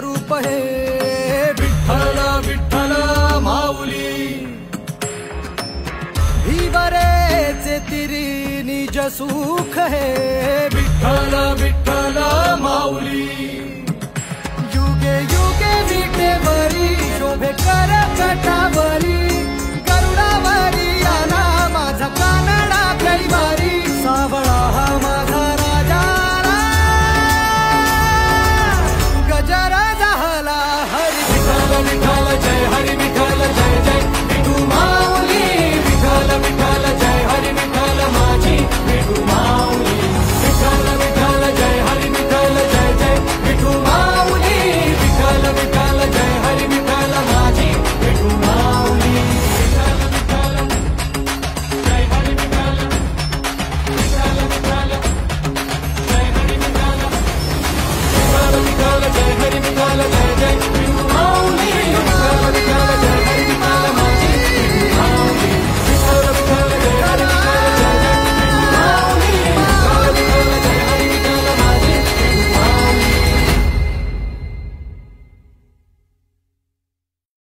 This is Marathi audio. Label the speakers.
Speaker 1: रूप हे विठ्ठल विठ्ठल माऊली भीवरेचे तिरी निज सुख हे विठ्ठल विठ्ठल माऊली युगे युगे विटेवरी शोभे कर कटावरी गरुडावरी आला माझा कानडा कैवारी सावळा हा माझा राजा गजरा झाला हरी विठ्ठल विठ्ठल